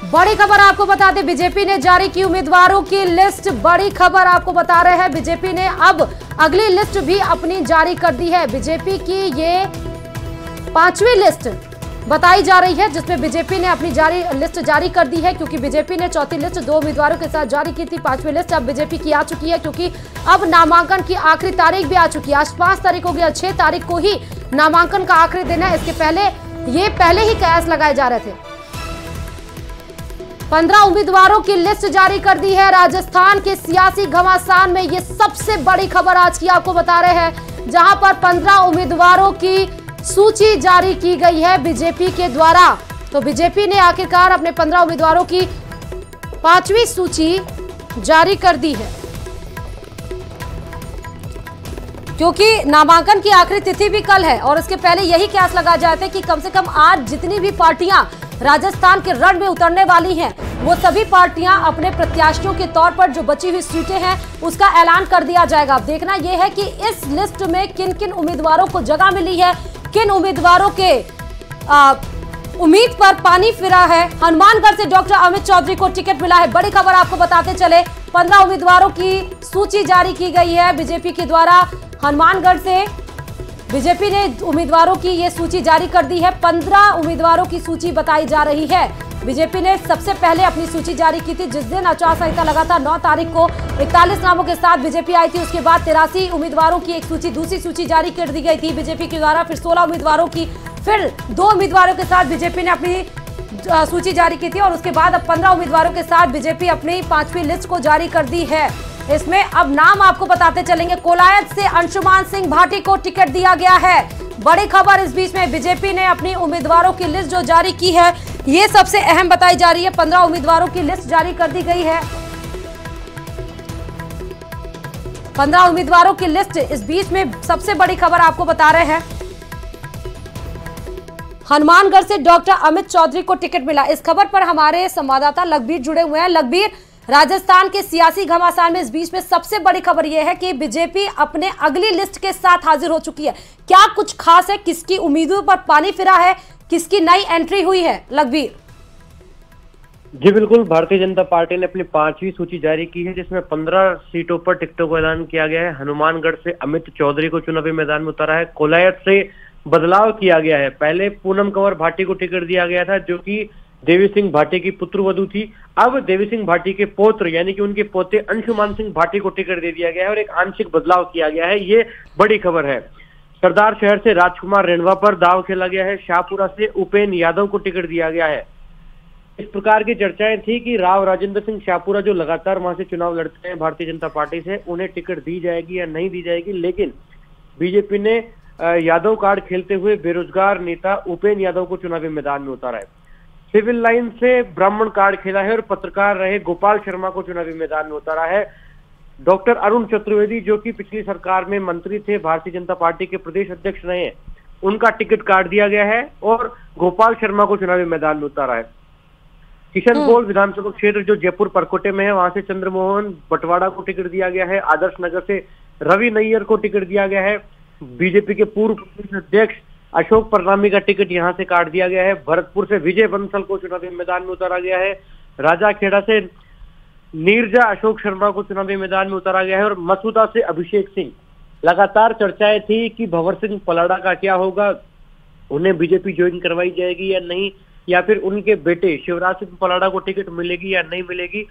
बड़ी खबर आपको बता दें, बीजेपी ने जारी की उम्मीदवारों की लिस्ट। बड़ी खबर आपको बता रहे हैं, बीजेपी ने अब अगली लिस्ट भी अपनी जारी कर दी है। बीजेपी की ये 5वीं लिस्ट बताई जा रही है, जिसमें बीजेपी ने अपनी लिस्ट जारी कर दी है, क्योंकि बीजेपी ने चौथी लिस्ट 2 उम्मीदवारों के साथ जारी की थी। 5वीं लिस्ट अब बीजेपी की आ चुकी है, क्योंकि अब नामांकन की आखिरी तारीख भी आ चुकी है। आज 5 तारीख हो गई, 6 तारीख को ही नामांकन का आखिरी दिन है। इसके पहले ही कयास लगाए जा रहे थे। 15 उम्मीदवारों की लिस्ट जारी कर दी है। राजस्थान के सियासी घमासान में ये सबसे बड़ी खबर आज की आपको बता रहे हैं, जहां पर 15 उम्मीदवारों की सूची जारी की गई है बीजेपी के द्वारा। तो बीजेपी ने आखिरकार अपने 15 उम्मीदवारों की 5वीं सूची जारी कर दी है, क्योंकि नामांकन की आखिरी तिथि भी कल है और इसके पहले यही कयास लगा जाता है कि कम से कम आज जितनी भी पार्टियां राजस्थान के रण में उतरने वाली हैं, वो सभी पार्टियां अपने प्रत्याशियों के तौर पर जो बची हुई सीटें हैं उसका ऐलान कर दिया जाएगा। अब देखना यह है कि इस लिस्ट में किन किन उम्मीदवारों को जगह मिली है, किन उम्मीदवारों के उम्मीद पर पानी फिरा है। हनुमानगढ़ से डॉक्टर अमित चौधरी को टिकट मिला है। बड़ी खबर आपको बताते चले, 15 उम्मीदवारों की सूची जारी की गई है बीजेपी के द्वारा। हनुमानगढ़ से बीजेपी ने उम्मीदवारों की ये सूची जारी कर दी है। 15 उम्मीदवारों की सूची बताई जा रही है। बीजेपी ने सबसे पहले अपनी सूची जारी की थी, जिस दिन आचार संहिता लगा था 9 तारीख को 41 नामों के साथ बीजेपी आई थी। उसके बाद 83 उम्मीदवारों की एक सूची, दूसरी सूची जारी कर दी गई थी बीजेपी के द्वारा। फिर 16 उम्मीदवारों की, फिर 2 उम्मीदवारों के साथ बीजेपी ने अपनी सूची जारी की थी और उसके बाद अब 15 उम्मीदवारों के साथ बीजेपी अपनी 5वीं लिस्ट को जारी कर दी है। इसमें अब नाम आपको बताते चलेंगे। कोलायत से अंशुमान सिंह भाटी को टिकट दिया गया है। बड़ी खबर इस बीच में, बीजेपी ने अपनी उम्मीदवारों की लिस्ट जो जारी की है, ये सबसे अहम बताई जा रही है। 15 उम्मीदवारों की लिस्ट जारी कर दी गई है। 15 उम्मीदवारों की लिस्ट, इस बीच में सबसे बड़ी खबर आपको बता रहे हैं, हनुमानगढ़ से डॉक्टर अमित चौधरी को टिकट मिला। इस खबर पर हमारे संवाददाता लखबीर जुड़े हुए हैं। लखबीर, राजस्थान के सियासी घमासान में इस बीच में सबसे बड़ी खबर यह है कि बीजेपी अपने अगली लिस्ट के साथ हाजिर हो चुकी है। क्या कुछ खास है? किसकी उम्मीदों पर पानी फिरा है? किसकी नई एंट्री हुई है? लखबीर जी बिल्कुल, भारतीय जनता पार्टी ने अपनी 5वीं सूची जारी की है, जिसमें 15 सीटों पर टिकटों का ऐलान किया गया है। हनुमानगढ़ से अमित चौधरी को चुनावी मैदान में उतारा है। कोलायत से बदलाव किया गया है। पहले पूनम कंवर भाटी को टिकट दिया गया था, जो कि देवी सिंह भाटी की पुत्रवधू थी। अब देवी सिंह भाटी के पौत्र यानी कि उनके पोते अंशुमान सिंह भाटी को टिकट दे दिया गया है और एक आंशिक बदलाव किया गया है। ये बड़ी खबर है। सरदार शहर से राजकुमार रेणवा पर दाव खेला गया है। शाहपुरा से उपेन यादव को टिकट दिया गया है। इस प्रकार की चर्चाएं थी कि राव राजेंद्र सिंह शाहपुरा, जो लगातार वहां से चुनाव लड़ते हैं भारतीय जनता पार्टी से, उन्हें टिकट दी जाएगी या नहीं दी जाएगी। लेकिन बीजेपी ने यादव कार्ड खेलते हुए बेरोजगार नेता उपेन यादव को चुनावी मैदान में उतारा है। सिविल लाइन से ब्राह्मण कार्ड खेला है और पत्रकार रहे गोपाल शर्मा को चुनावी मैदान में उतारा है। डॉक्टर अरुण चतुर्वेदी, जो कि पिछली सरकार में मंत्री थे, भारतीय जनता पार्टी के प्रदेश अध्यक्ष रहे हैं, उनका टिकट काट दिया गया है और गोपाल शर्मा को चुनावी मैदान में उतारा है। किशनगढ़ विधानसभा क्षेत्र जो जयपुर परकोटे में है, वहां से चंद्रमोहन बटवाड़ा को टिकट दिया गया है। आदर्श नगर से रवि नैयर को टिकट दिया गया है। बीजेपी के पूर्व प्रदेश अध्यक्ष अशोक परनामी का टिकट यहां से काट दिया गया है। भरतपुर से विजय बंसल को चुनावी मैदान में उतारा गया है। राजाखेड़ा से नीरजा अशोक शर्मा को चुनावी मैदान में उतारा गया है और मसूदा से अभिषेक सिंह। लगातार चर्चाएं थी कि भंवर सिंह पलाड़ा का क्या होगा, उन्हें बीजेपी ज्वाइन करवाई जाएगी या नहीं, या फिर उनके बेटे शिवराज सिंह पलाड़ा को टिकट मिलेगी या नहीं मिलेगी।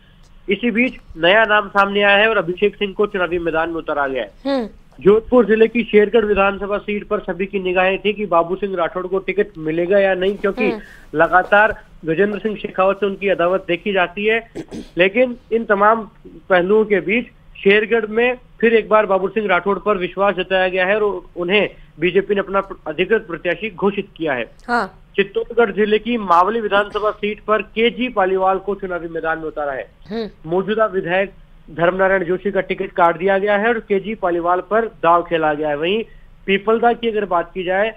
इसी बीच नया नाम सामने आया है और अभिषेक सिंह को चुनावी मैदान में उतारा गया है। जोधपुर जिले की शेरगढ़ विधानसभा सीट पर सभी की निगाहें थी कि बाबू सिंह राठौड़ को टिकट मिलेगा या नहीं, क्योंकि लगातार गजेंद्र सिंह शेखावत से उनकी अदावत देखी जाती है। लेकिन इन तमाम पहलुओं के बीच शेरगढ़ में फिर एक बार बाबू सिंह राठौड़ पर विश्वास जताया गया है और उन्हें बीजेपी ने अपना अधिकृत प्रत्याशी घोषित किया है। चित्तौड़गढ़ जिले की मावली विधानसभा सीट पर केजी पालीवाल को चुनावी मैदान में उतारा है। मौजूदा विधायक धर्मनारायण जोशी का टिकट काट दिया गया है और केजी पालीवाल पर दाव खेला गया है। वहीं पीपलदा की अगर बात की जाए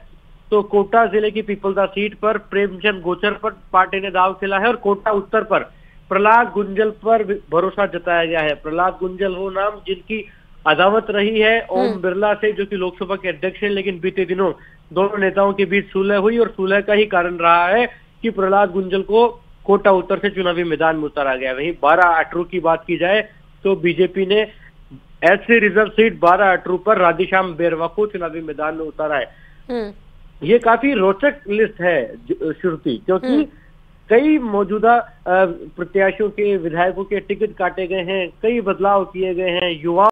तो कोटा जिले की पीपलदा सीट पर प्रेमचंद गोचर पर पार्टी ने दाव खेला है और कोटा उत्तर पर प्रहलाद गुंजल पर भरोसा जताया गया है। प्रहलाद गुंजल वो नाम जिनकी अदावत रही है ओम बिरला से, जो कि लोकसभा के अध्यक्ष हैं, लेकिन बीते दिनों दोनों नेताओं के बीच सुलह हुई और सुलह का ही कारण रहा है कि प्रहलाद गुंजल को कोटा उत्तर से चुनावी मैदान में उतारा गया। वहीं 12 अटरू की बात की जाए तो बीजेपी ने एससी रिजर्व सीट 12 अटरू पर राधेश्याम बेरवा को चुनावी मैदान में उतारा है। ये काफी रोचक लिस्ट है श्रुति, क्योंकि कई मौजूदा प्रत्याशियों के, विधायकों के टिकट काटे गए हैं, कई बदलाव किए गए हैं, युवा